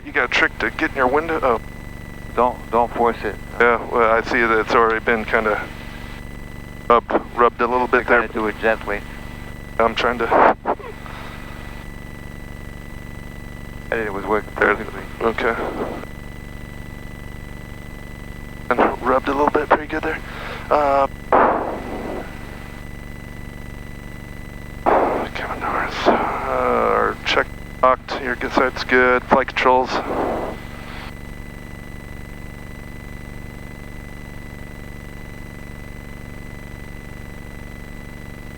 you got a trick to get in your window? Oh. Don't force it. Yeah, well, I see that it's already been kind of rubbed a little bit there. Do it gently. I'm trying to. It was working perfectly. Okay. And rubbed a little bit, pretty good there. Kevin Norris. Check locked. Your good side's good. Flight controls.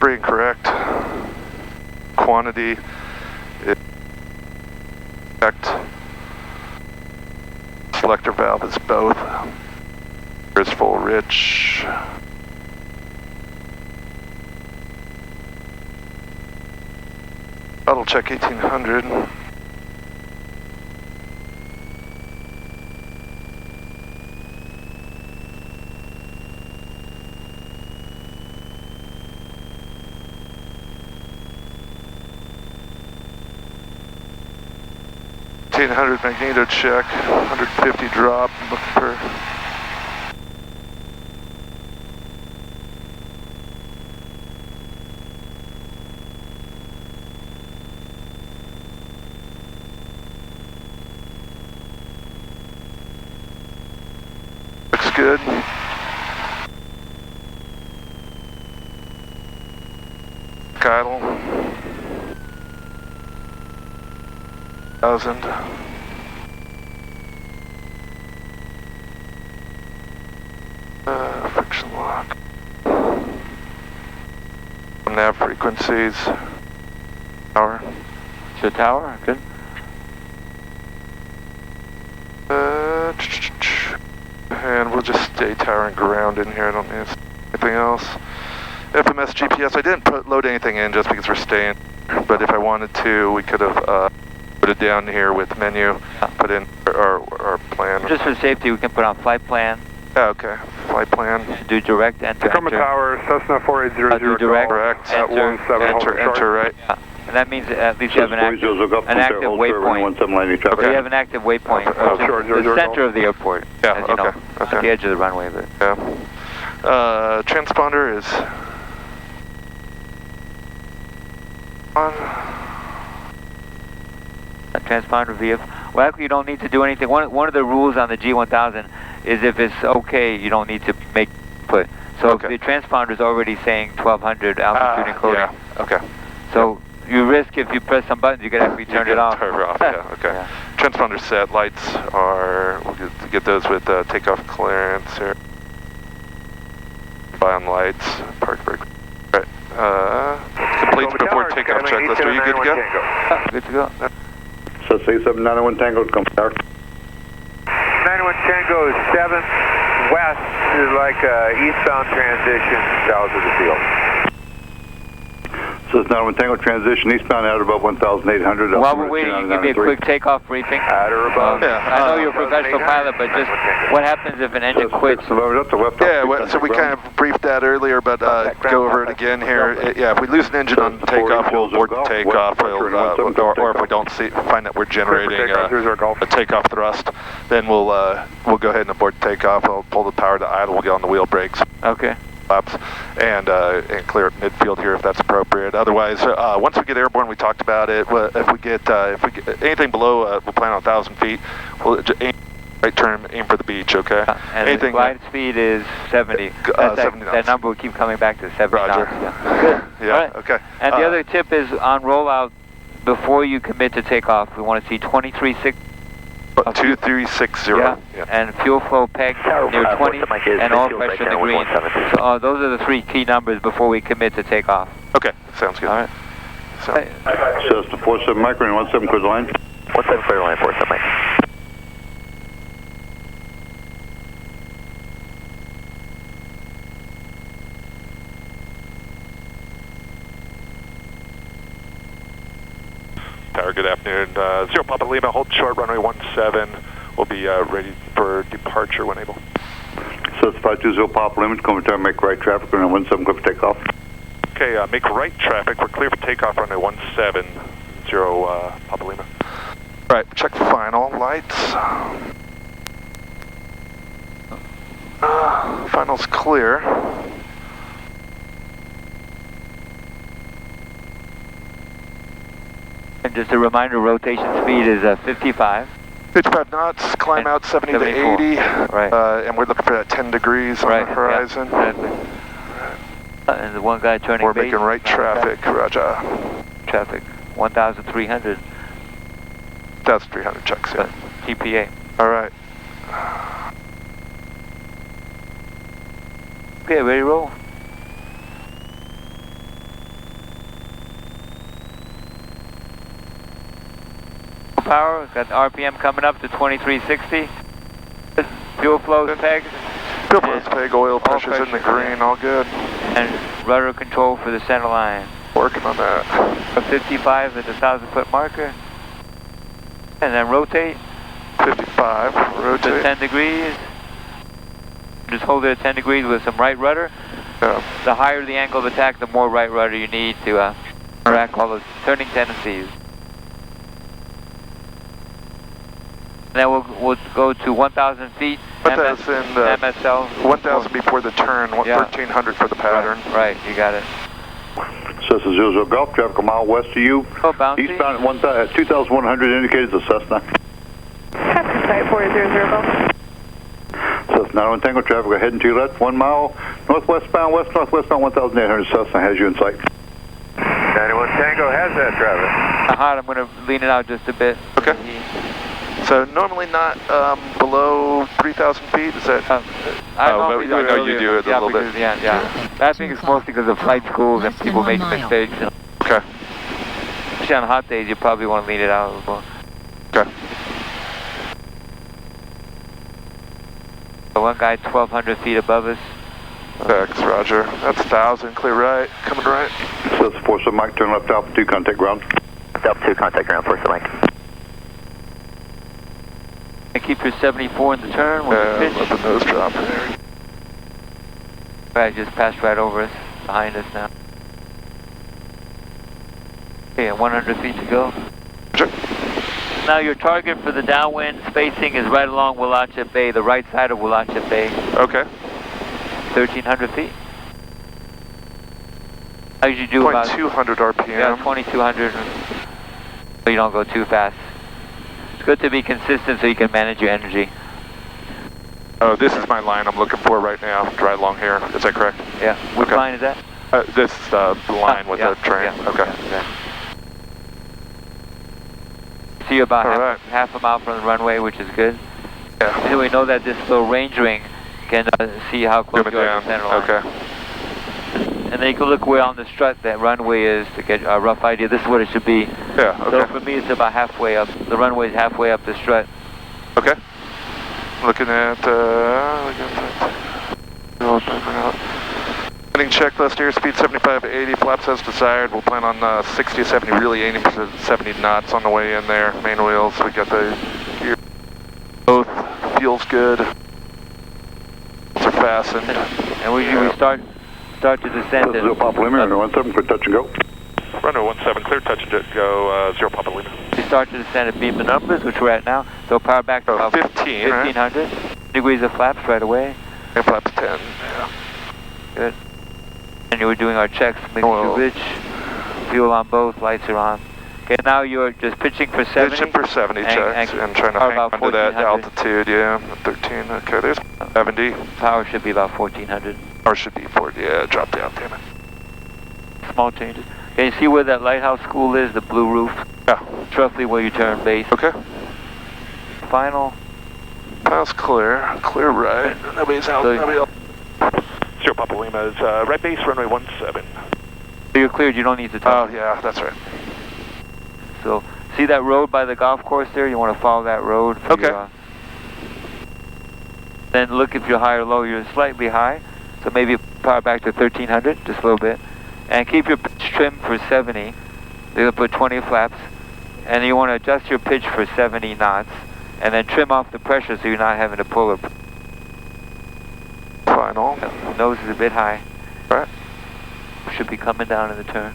Free and correct. Quantity. Correct. Selector valve is both. Here's full rich. Auto check 1800. Magneto check, 150 drop, looking for looks good. Idle 1000. Friction lock. Nav frequencies. Tower. To tower, good. And we'll just stay tower and ground in here. I don't need anything else. FMS GPS. I didn't load anything in just because we're staying. But if I wanted to, we could have put it down here with menu. Put in our plan. Just for safety, we can put on flight plan. Yeah, okay. Flight plan. Do direct enter. Tacoma Tower, Cessna 4800. Do direct enter, enter, right? Yeah. And that means at least you have an active waypoint. Okay. You have an active waypoint. The center of the airport. Yeah, as you know, at the edge of the runway. But yeah. Transponder is on. A transponder VF. Well, actually, you don't need to do anything. One of the rules on the G1000 is if it's okay, you don't need to make put. So if the transponder is already saying 1200 altitude encoding. Yeah. Okay. So you risk if you press some buttons, you can actually turn it off. Turn it off. Yeah. Okay. Yeah. Transponder set. Lights are. We'll get those with takeoff clearance here. Buy on lights. Park brake. Right. Completes before takeoff checklist. Are you good to go? Good to go. So 3791 Tango, come tower. 91 Tango 7 west is like eastbound transition south of the field. So it's 91 Tango transition eastbound at about 1,800. While we're waiting, you can give me a quick takeoff briefing. At or above. I know you're a professional pilot, but just what happens if an engine quits? Yeah, so we kind of briefed that earlier, but go over it again here. Yeah, if we lose an engine on takeoff, we'll abort the takeoff, or if we don't find that we're generating a takeoff thrust, then we'll go ahead and abort takeoff. I'll pull the power to idle. We'll get on the wheel brakes. Okay. Laps and clear at midfield here if that's appropriate. Otherwise, once we get airborne, we talked about it. If we get anything below, we'll plan on 1,000 feet. We'll aim right turn, aim for the beach. Okay. And anything, the glide speed is 70. 70 knots. That number will keep coming back to 70 Roger. knots. Yeah. Good. Yeah. All right. Okay. And the other tip is on rollout, before you commit to takeoff, we want to see 2360. 2360. Yeah. And fuel flow peg near 20 and oil pressure in the green. So those are the three key numbers before we commit to take off. Okay, sounds good. All right. Cessna 47 micro and 17 clear line. 17 clear line 47 micro. Tower, good afternoon. 0 Papa Lima, hold short, runway 17. We'll be ready for departure when able. So it's 520 Papa Lima, come tower, make right traffic, runway 17, clear for takeoff. Okay, make right traffic. We're clear for takeoff, runway 17, 0 Papa Lima. Right, check final lights. Final's clear. And just a reminder, rotation speed is 55. 55 knots, climb out 70 to 80. Right. And we're looking for that 10 degrees on the horizon. Yeah, exactly. And the one guy turning We're base, making right traffic, roger. Traffic, 1,300. 1,300 checks, yeah. TPA. All right. Okay, ready to roll. Power, got the RPM coming up to 2360. Fuel flow pegs. Fuel flow peg, oil pressure's in the green, all good. And rudder control for the center line. Working on that. A 55 at the 1,000-foot marker. And then rotate. 55, rotate. To 10 degrees. Just hold it at 10 degrees with some right rudder. Yeah. The higher the angle of attack, the more right rudder you need to counteract all those turning tendencies. And then we'll go to 1,000 feet. 1,000. MSL. 1,000 before the turn. 1,300 for the pattern. Right, you got it. Cessna 00 Golf, traffic a mile west of you. Oh, bouncy. Eastbound at 2,100 indicated as a Cessna. Cessna Site 400 Golf. Cessna 91 Tango, traffic heading to your left, 1 mile, northwestbound, west-northwestbound, 1,800 Cessna has you in sight. 91 Tango has that traffic. Hot, I'm going to lean it out just a bit. Okay. So normally not below 3,000 feet, is that? I know you do it a little bit. Yeah. I think it's mostly because of flight schools and people making mistakes. Okay. Especially on hot days, you probably want to lean it out a little more. Okay. So one guy 1,200 feet above us. Thanks, roger. That's 1,000, clear right, coming right. Cessna 47 Mike, turn left Alpha 2, contact ground. Alpha 2, contact ground, 47 Mike. And keep your 74 in the turn with the pitch. Let the nose drop there. Right, just passed right over us, behind us now. Okay, 100 feet to go. Sure. Now your target for the downwind spacing is right along Willachet Bay, the right side of Willachet Bay. Okay. 1,300 feet. How did you do about 2,200 RPM. Yeah, 2,200. So you don't go too fast. It's good to be consistent so you can manage your energy. Oh, this is my line I'm looking for right now, right along here. Is that correct? Yeah. Which line is that? This is the line with the train. Yeah, okay. Yeah. See you about half a mile from the runway, which is good. Yeah. So we know that this little range ring can see how close you are to the center line. Okay. And then you can look where on the strut that runway is to get a rough idea. This is what it should be. Yeah, okay. So for me, it's about halfway up. The runway is halfway up the strut. Okay. Looking at, Heading checklist, airspeed 75 to 80, flaps as desired. We'll plan on 60 to 70, really aiming for 70 knots on the way in there. Main wheels, we got the gear. Both feels good. Are fastened. And we start to descend. Zero Papa Lima, 17 for touch and go. Runway 17, clear touch and go, 0 Papa Lima. We start to descend at beam the numbers, which we're at now. So power back to about 1,500 degrees of flaps right away. And flaps 10, yeah. Good. And you were doing our checks, making sure rich, fuel on both, lights are on. Okay, now you're just pitching for 70. Pitching for 70 checks and trying to hang on to that altitude, yeah. 13, okay, there's 70. Power should be about 1,400. Or should be 40, yeah, drop down, damn it. Small changes. Can you see where that lighthouse school is, the blue roof? Yeah. It's roughly where you turn base. Okay. Final. File's clear, clear right. Nobody's out, nobody else. 0 Papa Lima is right base, runway 17. So you're cleared, you don't need to talk. Oh, yeah, that's right. So, see that road by the golf course there? You want to follow that road. Okay. Then look if you're high or low. You're slightly high, so maybe power back to 1,300, just a little bit. And keep your pitch trim for 70. You're going to put 20 flaps. And you want to adjust your pitch for 70 knots. And then trim off the pressure so you're not having to pull it. Final. Nose is a bit high. Alright. Should be coming down in the turn.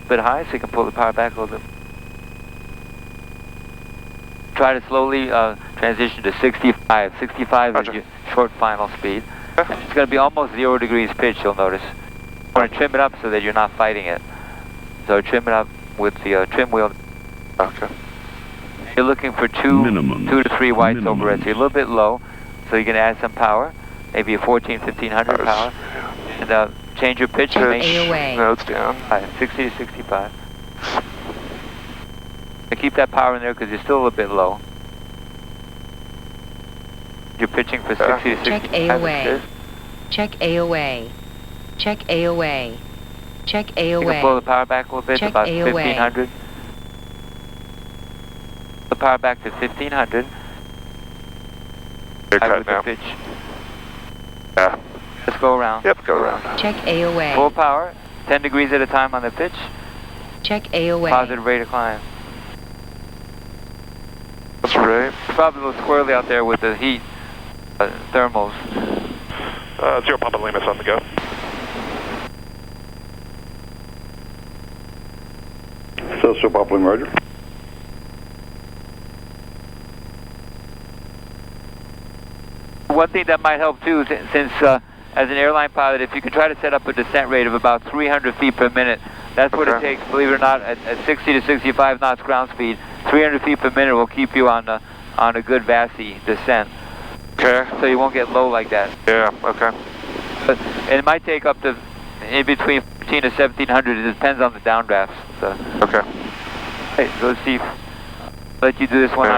A bit high so you can pull the power back a little bit. try to slowly transition to 65. 65 Roger. is your short final speed. Okay. It's going to be almost 0 degrees pitch, you'll notice. You want to trim it up so that you're not fighting it. So trim it up with the trim wheel. Okay. You're looking for 2 to 3 whites over it. So you're a little bit low, so you can add some power, maybe a 1500 power. And change your pitch. Notes down. 60 to 65. So keep that power in there because you're still a little bit low. You're pitching for 60 to 65. Check AOA. Check AOA. Check AOA. Check AOA. You can pull the power back a little bit, Check about AOA. 1500. The power back to 1500. You're cut with now. the pitch. Yeah. Let's go around. Yep, go around. Check AOA. Full power, 10 degrees at a time on the pitch. Check AOA. Positive rate of climb. That's right. It's probably a little squirrely out there with the heat thermals. 0 Papa Lima's on the go. So Papa Lima, Roger. One thing that might help too, since as an airline pilot, if you can try to set up a descent rate of about 300 feet per minute, that's what it takes, believe it or not, at 60 to 65 knots ground speed. 300 feet per minute will keep you on a good VASI descent. Okay. So you won't get low like that. Yeah, okay. But, and it might take up to in between 15 to 1700. It depends on the downdrafts. So. Okay. Hey, go see. Let you do this one.